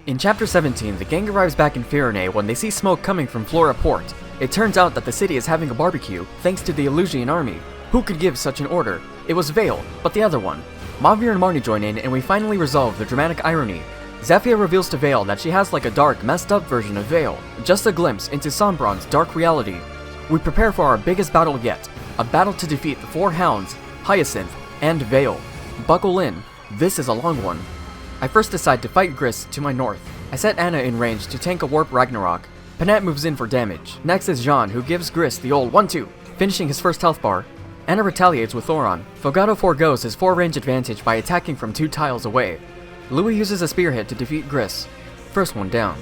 In Chapter 17, the gang arrives back in Firenze when they see smoke coming from Flora Port. It turns out that the city is having a barbecue, thanks to the Illusian army. Who could give such an order? It was Vale, but the other one. Mavir and Marnie join in, and we finally resolve the dramatic irony. Zephyr reveals to Vale that she has like a dark, messed up version of Vale, just a glimpse into Sombron's dark reality. We prepare for our biggest battle yet, a battle to defeat the 4 hounds, Hyacinth, and Vale. Buckle in, this is a long one. I first decide to fight Gris to my north. I set Anna in range to tank a Warp Ragnarok. Panette moves in for damage. Next is Jean, who gives Gris the old 1-2, finishing his first health bar. Anna retaliates with Thoron. Fogado forgoes his 4-range advantage by attacking from 2 tiles away. Louis uses a spear hit to defeat Gris. First one down.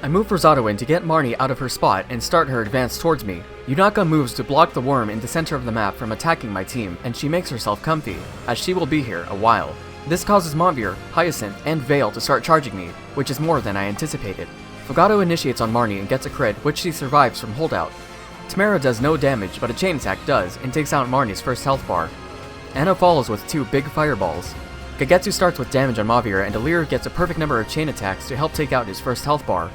I move Rosado in to get Marnie out of her spot and start her advance towards me. Yunaka moves to block the worm in the center of the map from attacking my team, and she makes herself comfy, as she will be here a while. This causes Mavir, Hyacinth, and Vale to start charging me, which is more than I anticipated. Fogado initiates on Marnie and gets a crit, which she survives from holdout. Tamara does no damage, but a chain attack does, and takes out Marnie's first health bar. Anna follows with 2 big fireballs. Kagetsu starts with damage on Mavir, and Alir gets a perfect number of chain attacks to help take out his first health bar.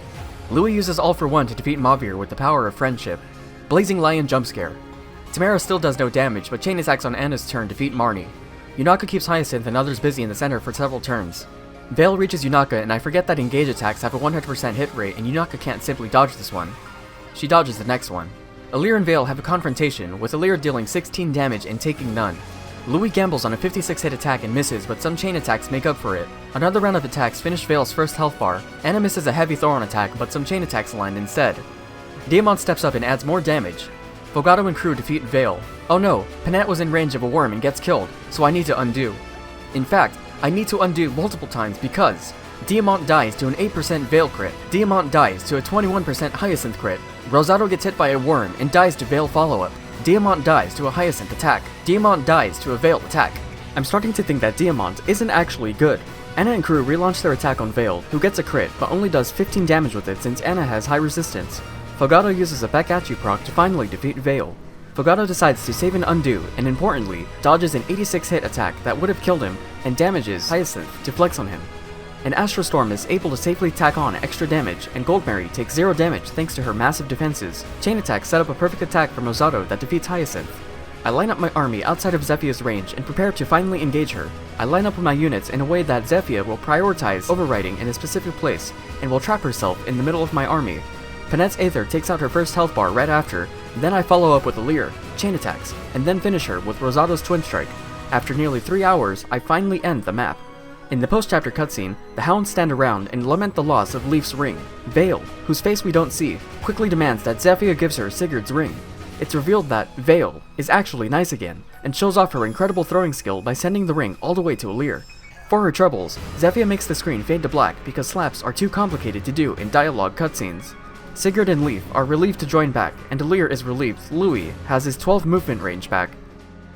Louis uses All for One to defeat Mavir with the power of friendship. Blazing Lion jump scare. Tamara still does no damage, but chain attacks on Anna's turn defeat Marnie. Yunaka keeps Hyacinth and others busy in the center for several turns. Vale reaches Yunaka, and I forget that engage attacks have a 100% hit rate, and Yunaka can't simply dodge this one. She dodges the next one. Alir and Vale have a confrontation, with Alir dealing 16 damage and taking none. Louis gambles on a 56 hit attack and misses, but some chain attacks make up for it. Another round of attacks finish Vale's first health bar. Anna misses a heavy Thoron attack, but some chain attacks land instead. Diamond steps up and adds more damage. Fogado and crew defeat Vale. Oh no, Panette was in range of a worm and gets killed, so I need to undo. In fact, I need to undo multiple times because Diamant dies to an 8% Vale crit, Diamant dies to a 21% Hyacinth crit, Rosado gets hit by a worm and dies to Vale follow-up, Diamant dies to a Hyacinth attack, Diamant dies to a Vale attack. I'm starting to think that Diamant isn't actually good. Anna and crew relaunch their attack on Vale, who gets a crit but only does 15 damage with it since Anna has high resistance. Fogado uses a back at you proc to finally defeat Vale. Fogado decides to save and undo, and importantly, dodges an 86 hit attack that would have killed him, and damages Hyacinth to flex on him. And Astrostorm is able to safely tack on extra damage, and Goldberry takes 0 damage thanks to her massive defenses. Chain attacks set up a perfect attack from Rosado that defeats Hyacinth. I line up my army outside of Zephyr's range and prepare to finally engage her. I line up my units in a way that Zephyr will prioritize overriding in a specific place, and will trap herself in the middle of my army. Panette's Aether takes out her first health bar right after, then I follow up with Alir, chain attacks, and then finish her with Rosado's Twin Strike. After nearly 3 hours, I finally end the map. In the post-chapter cutscene, the Hounds stand around and lament the loss of Leaf's ring. Vale, whose face we don't see, quickly demands that Zephyr gives her Sigurd's ring. It's revealed that Vale is actually nice again, and shows off her incredible throwing skill by sending the ring all the way to Alir. For her troubles, Zephyr makes the screen fade to black because slaps are too complicated to do in dialogue cutscenes. Sigurd and Leaf are relieved to join back, and Alir is relieved Louis has his 12 movement range back.